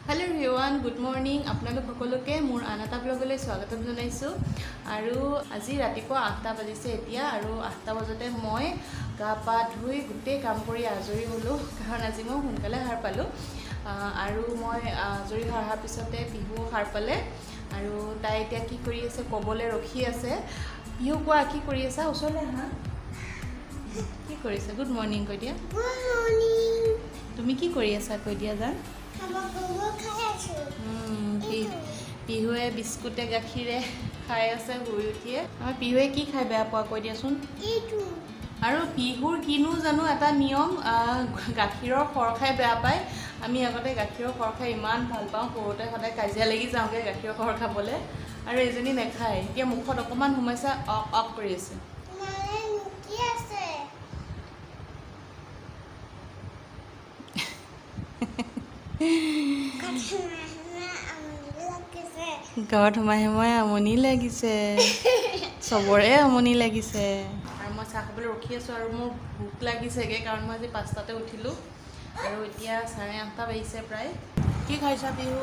Hello everyone good morning आपलोक सकलोके मोर आन एटा ब्लगले स्वागतम जनाइছোঁ আৰু আজি ৰাতিপুৱা 8টা বাজিছে এতিয়া আৰু 8টা বজাতে মই গা পা ধুই গোটেই কাম কৰি আজৰি হলো কাৰণ আজি মই সোনকালে সাৰ পালো আৰু মই আজৰি হোৱাৰ পিছতে পিহু সাৰ পালে আৰু তাই এতিয়া কি কৰি আছে কবলে ৰখি আছে পিহু কোৱা কি কৰি আছে ওচৰলে হা কি কৰিছে গুড মৰ্নিং কৈ দিয়া গুড মৰ্নিং তুমি কি কৰি আছা কৈ দিয়া জান পিহুৱে বিস্কুটে গাখীৰে খাই আছে শুই উঠিয়ে আমাৰ পিহুৱে কি খাই বেয়া পোৱা কৈ দিয়াচোন আৰু পিহুৰ কিনো জানো এটা নিয়ম গাখীৰৰ খৰ খাই বেয়া পায় আমি আগতে গাখীৰৰ খৰ খাই ইমান ভাল পাওঁ সৰুতে সদায় কাজিয়া লাগি যাওঁগে গাখীৰৰ খৰ খাবলৈ আৰু এজনী নেখায় এতিয়া মুখত অকণমান সোমাইছে অক অক কৰি আছে গাঁৱত সোমাই সোমাই আমনি লাগিছে চবৰে আমনি লাগিছে আৰু মই চাহ খাবলৈ ৰখি আছোঁ আৰু মোৰ ভোক লাগিছেগৈ কাৰণ মই আজি 5টাতে উঠিলোঁ আৰু এতিয়া 8:30 বাজিছে প্ৰায় কি খাইছা পিহু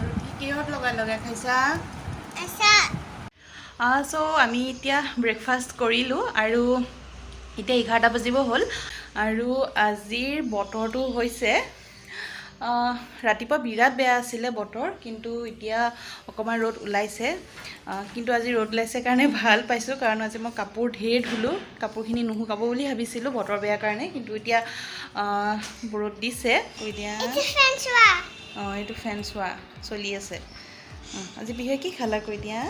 আৰু কি কিহত লগাই লগাই খাইছা চ' আমি এতিয়া ব্ৰেকফাষ্ট কৰিলোঁ আৰু এতিয়া 11টা বাজিব হ'ল আৰু আজিৰ বতৰটো হৈছে ৰাতিপুৱা বিৰাট বেয়া আছিলে বতৰ কিন্তু এতিয়া অকণমান ৰ'দ ওলাইছে কিন্তু আজি ৰ'দ ওলাইছে কাৰণে ভাল পাইছোঁ কাৰণ আজি মই কাপোৰ ঢেৰ ধুলোঁ কাপোৰখিনি নুশুকাব বুলি ভাবিছিলোঁ বতৰ বেয়া কাৰণে কিন্তু এতিয়া ৰ'দ দিছে এতিয়া এইটো ফেন চোৱা চলি আছে আজি পিহুৱে কি খালা কৈ দিয়া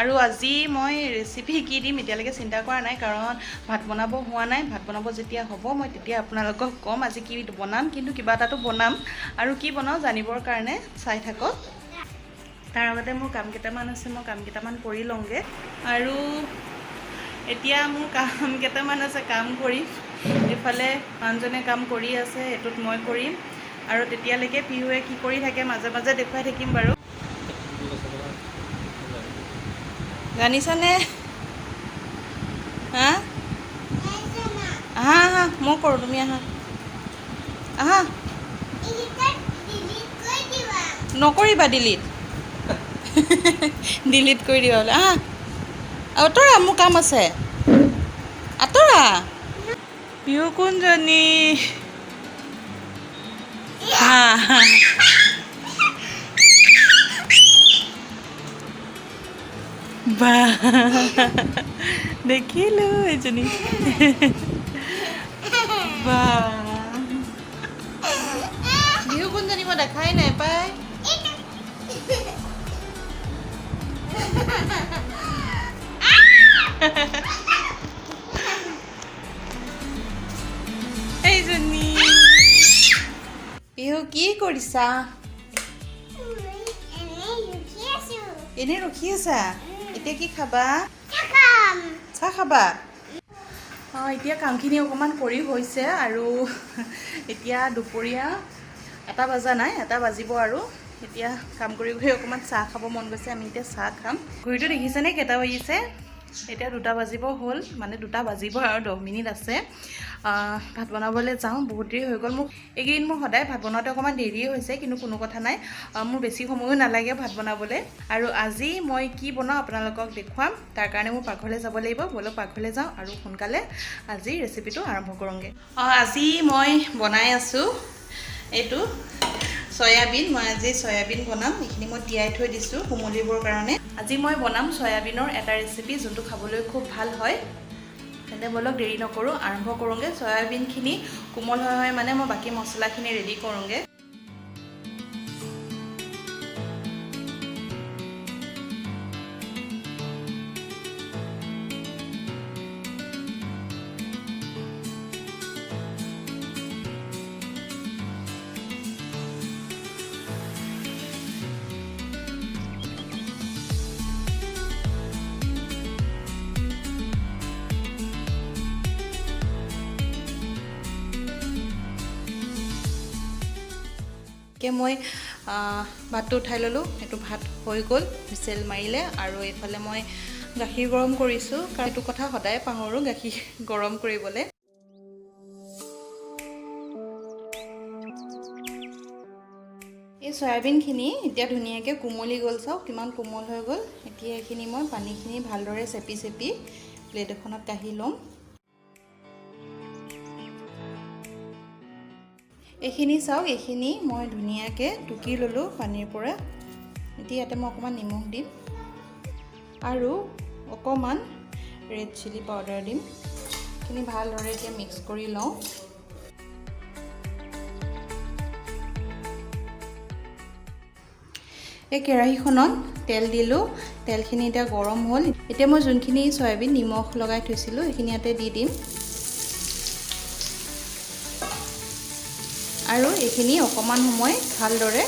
আৰু আজি মই ৰেচিপি কি দিম এতিয়ালৈকে চিন্তা কৰা নাই কাৰণ ভাত বনাব হোৱা নাই ভাত বনাব যেতিয়া হ'ব মই তেতিয়া আপোনালোকক ক'ম আজি কি বনাম কিন্তু কিবা এটাতো বনাম আৰু কি বনাওঁ জানিবৰ কাৰণে চাই থাকক তাৰ আগতে মোৰ কাম কেইটামান আছে মই কাম কেইটামান কৰি লওঁগৈ আৰু এতিয়া মোৰ কাম কেইটামান আছে কাম কৰিম এইফালে মানুহজনে কাম কৰি আছে এইটোত মই কৰিম আৰু তেতিয়ালৈকে পিহুৱে কি কৰি থাকে মাজে মাজে দেখুৱাই থাকিম বাৰু জানিছানে হা আহা আহা মই কৰোঁ তুমি আহা আহা নকৰিবা ডিলিট ডিলিট কৰি দিবা বোলে আহা আঁতৰা মোৰ কাম আছে আঁতৰা পিহু কোনজনী হা হা বা দেখিলোঁ এজনী বা বিহু কোনজনী মই দেখাই নাই পাই এইজনী বিহু কি কৰিছা এনেই ৰখি আছা এতিয়া কি খাবা চাহ খাবা এতিয়া কামখিনি অকণমান কৰি হৈছে আৰু এতিয়া দুপৰীয়া 1টা বজা নাই 1টা বাজিব আৰু এতিয়া কাম কৰি কৰি অকণমান চাহ খাব মন গৈছে আমি এতিয়া চাহ খাম ঘড়ীটো দেখিছেনে কেইটা বাজিছে এতিয়া 2টা বাজিব হ'ল মানে 2টা বাজিব আৰু 10 মিনিট আছে ভাত বনাবলৈ যাওঁ বহুত দেৰি হৈ গ'ল মোক এইকেইদিন মোৰ সদায় ভাত বনাওঁতে অকণমান দেৰিয়ে হৈছে কিন্তু কোনো কথা নাই মোৰ বেছি সময়ো নালাগে ভাত বনাবলৈ আৰু আজি মই কি বনাওঁ আপোনালোকক দেখুৱাম তাৰ কাৰণে মোৰ পাকঘৰলৈ যাব লাগিব বলক পাকঘৰলৈ যাওঁ আৰু সোনকালে আজি ৰেচিপিটো আৰম্ভ কৰোঁগৈ আজি মই বনাই আছোঁ এইটো সয়াবিন মই আজি সয়াবিন বনাম এইখিনি মই তিয়াই থৈ দিছোঁ কোমলিবৰ কাৰণে আজি মই বনাম সয়াবিনৰ এটা ৰেচিপি যোনটো খাবলৈ খুব ভাল হয় তেন্তে বলক দেৰি নকৰোঁ আৰম্ভ কৰোঁগৈ সয়াবিনখিনি কোমল হয় মানে মই বাকী মছলাখিনি ৰেডি কৰোঁগৈ মই ভাতটো উঠাই ল'লোঁ এইটো ভাত হৈ গ'ল হুইচেল মাৰিলে আৰু এইফালে মই গাখীৰ গৰম কৰিছোঁ কাৰণ এইটো কথা সদায় পাহৰোঁ গাখীৰ গৰম কৰিবলৈ সয়াবিনখিনি এতিয়া ধুনীয়াকৈ কোমলি গ'ল, চাওক কিমান কোমল হৈ গ'ল। এতিয়া এইখিনি মই পানীখিনি ভালদৰে চেপি চেপি প্লেট এখনত কাঢ়ি ল'ম। এইখিনি চাওক, এইখিনি মই ধুনীয়াকৈ টুকি ল'লোঁ পানীৰ পৰা। এতিয়া ইয়াতে মই অকণমান নিমখ দিম আৰু অকণমান ৰেড চিলি পাউডাৰ দিম। এইখিনি ভালদৰে এতিয়া মিক্স কৰি লওঁ। এই কেৰাহীখনত তেল দিলোঁ, তেলখিনি এতিয়া গৰম হ'ল। এতিয়া মই যোনখিনি সয়াবিন নিমখ লগাই থৈছিলোঁ সেইখিনি ইয়াতে দি দিম আৰু এইখিনি অকণমান সময় ভালদৰে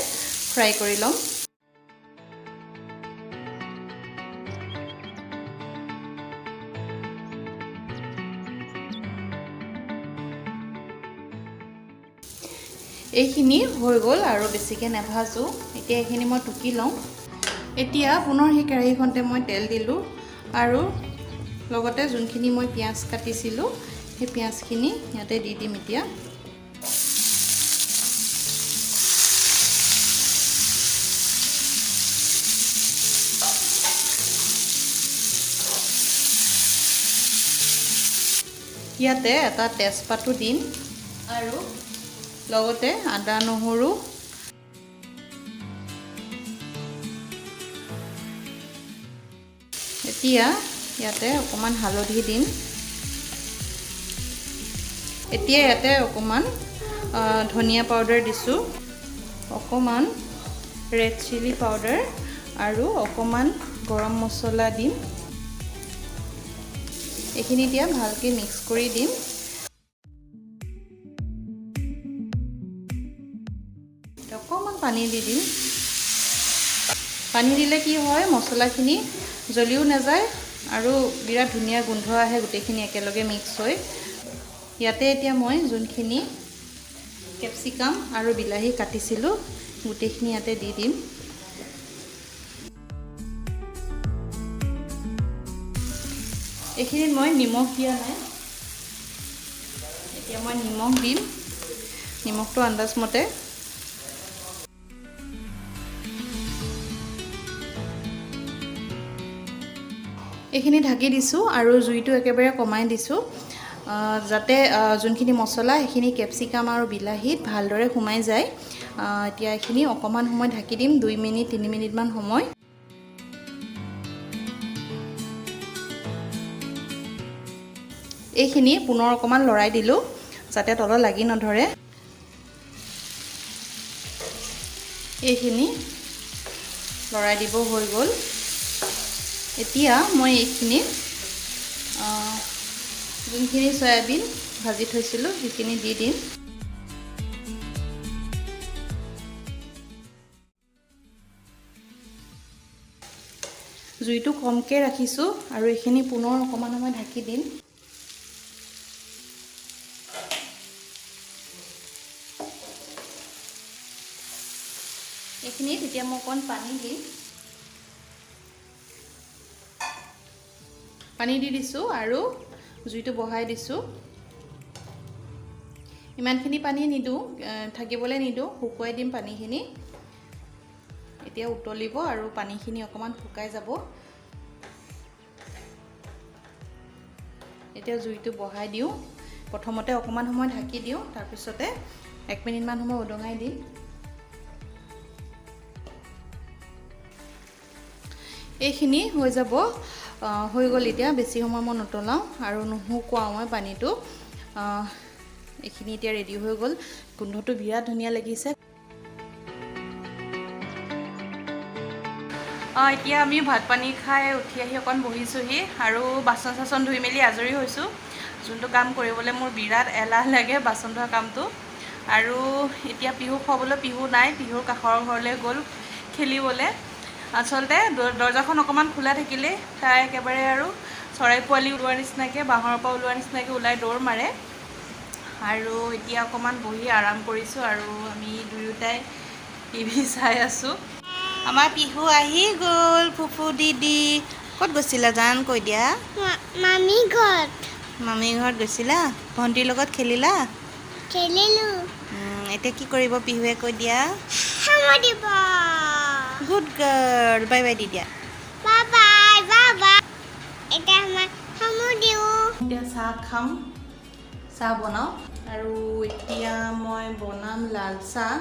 ফ্ৰাই কৰি ল'ম। এইখিনি হৈ গ'ল আৰু বেছিকৈ নাভাজোঁ। এতিয়া এইখিনি মই টুকি লওঁ। এতিয়া পুনৰ সেই কেৰাহীখনতে মই তেল দিলোঁ আৰু লগতে যোনখিনি মই পিঁয়াজ কাটিছিলোঁ সেই পিঁয়াজখিনি ইয়াতে দি দিম। এতিয়া ইয়াতে এটা তেজপাতো দিম আৰু লগতে আদা নহৰু এতিয়া ইয়াতে অকণমান হালধি দিম। এতিয়া ইয়াতে অকণমান ধনিয়া পাউডাৰ দিছোঁ, অকণমান ৰেড চিলি পাউডাৰ আৰু অকণমান গৰম মছলা দিম। এইখিনি এতিয়া ভালকৈ মিক্স কৰি দিম। অকণমান পানী দি দিম। পানী দিলে কি হয়, মছলাখিনি জ্বলিও নাযায় আৰু বিৰাট ধুনীয়া গোন্ধ আহে গোটেইখিনি একেলগে মিক্স হৈ। ইয়াতে এতিয়া মই যোনখিনি কেপচিকাম আৰু বিলাহী কাটিছিলোঁ গোটেইখিনি ইয়াতে দি দিম। এইখিনিত মই নিমখ দিয়া নাই, এতিয়া মই নিমখ দিম, নিমখটো আন্দাজমতে। এইখিনি ঢাকি দিছোঁ আৰু জুইটো একেবাৰে কমাই দিছোঁ যাতে যোনখিনি মছলা সেইখিনি কেপচিকাম আৰু বিলাহীত ভালদৰে সোমাই যায়। এতিয়া এইখিনি অকণমান সময় ঢাকি দিম, 2 মিনিট 3 মিনিটমান সময়। এইখিনি পুনৰ অকণমান লৰাই দিলোঁ যাতে তলত লাগি নধৰে। এইখিনি লৰাই দিব হৈ গ'ল। এতিয়া মই এইখিনি যোনখিনি সয়াবিন ভাজি থৈছিলোঁ সেইখিনি দি দিম। জুইটো কমকৈ ৰাখিছোঁ আৰু এইখিনি পুনৰ অকণমান সময় ঢাকি দিম। এইখিনিত এতিয়া মই অকণ পানী দিম। পানী দি দিছোঁ আৰু জুইটো বঢ়াই দিছোঁ। ইমানখিনি পানী নিদিওঁ, থাকিবলৈ নিদিওঁ, শুকুৱাই দিম পানীখিনি। এতিয়া উতলিব আৰু পানীখিনি অকণমান শুকাই যাব। এতিয়া জুইটো বঢ়াই দিওঁ। প্ৰথমতে অকণমান সময় ঢাকি দিওঁ, তাৰপিছতে 1 মিনিটমান সময় উদঙাই দিম। এইখিনি হৈ যাব, হৈ গ'ল। এতিয়া বেছি সময় মই নতলাওঁ আৰু নুশুকুৱাওঁ মই পানীটো। এইখিনি এতিয়া ৰেডি হৈ গ'ল। গোন্ধটো বিৰাট ধুনীয়া লাগিছে। এতিয়া আমি ভাত পানী খাই উঠি আহি অকণ বহিছোঁহি আৰু বাচন চাচন ধুই মেলি আজৰি হৈছোঁ। যোনটো কাম কৰিবলৈ মোৰ বিৰাট এলাহ লাগে, বাচন ধোৱা কামটো। আৰু এতিয়া পিহু খুৱাবলৈ পিহু নাই, পিহুৰ কাষৰ ঘৰলৈ গ'ল খেলিবলৈ। আচলতে দৰ্জাখন অকণমান খোলা থাকিলেই তাই একেবাৰে আৰু চৰাই পোৱালি ওলোৱাৰ নিচিনাকৈ, বাঁহৰ পৰা ওলোৱাৰ নিচিনাকৈ ওলাই দৌৰ মাৰে। আৰু এতিয়া অকণমান বহি আৰাম কৰিছোঁ আৰু আমি দুয়োটাই টিভি চাই আছোঁ। আমাৰ পিহু আহি গ'ল। ফুফু দিদি ক'ত গৈছিলা জান, কৈ দিয়া। মামী ঘৰত। মামী ঘৰত গৈছিলা? ভণ্টিৰ লগত খেলিলা? খেলিলোঁ। এতিয়া কি কৰিব পিহুৱে, কৈ দিয়া। Good girl bye by the দিয়া এতিয়া চাহ খাম চাহ বনাওঁ আৰু এতিয়া মই বনাম লাল চাহ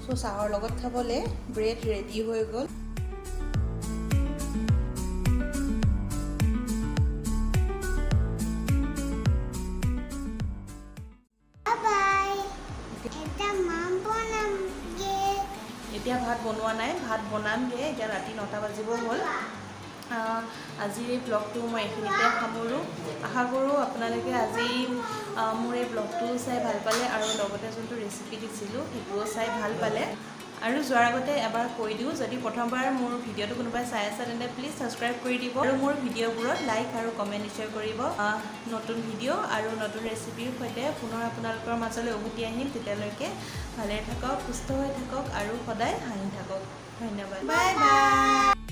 So চাহৰ লগত খাবলে ব্ৰেড ৰেডি হৈ গ'ল এতিয়া ভাত বনোৱা নাই ভাত বনামগে এতিয়া ৰাতি 9টা বাজিব হ'ল আজিৰ এই ব্লগটো মই এইখিনিতে সামৰোঁ আশা কৰোঁ আপোনালোকে আজি মোৰ এই ব্লগটো চাই ভাল পালে আৰু লগতে যোনটো ৰেচিপি দিছিলোঁ সেইটোও চাই ভাল পালে আৰু যোৱাৰ আগতে এবাৰ কৈ দিওঁ যদি প্ৰথমবাৰ মোৰ ভিডিঅ'টো কোনোবাই চাই আছে তেন্তে প্লিজ ছাবস্ক্ৰাইব কৰি দিব আৰু মোৰ ভিডিঅ'বোৰত লাইক আৰু কমেণ্ট নিশ্চয় কৰিব নতুন ভিডিঅ' আৰু নতুন ৰেচিপিৰ সৈতে পুনৰ আপোনালোকৰ মাজলৈ উভতি আহিম তেতিয়ালৈকে ভালে থাকক সুস্থ হৈ থাকক আৰু সদায় হাঁহি থাকক ধন্যবাদ বাই বাই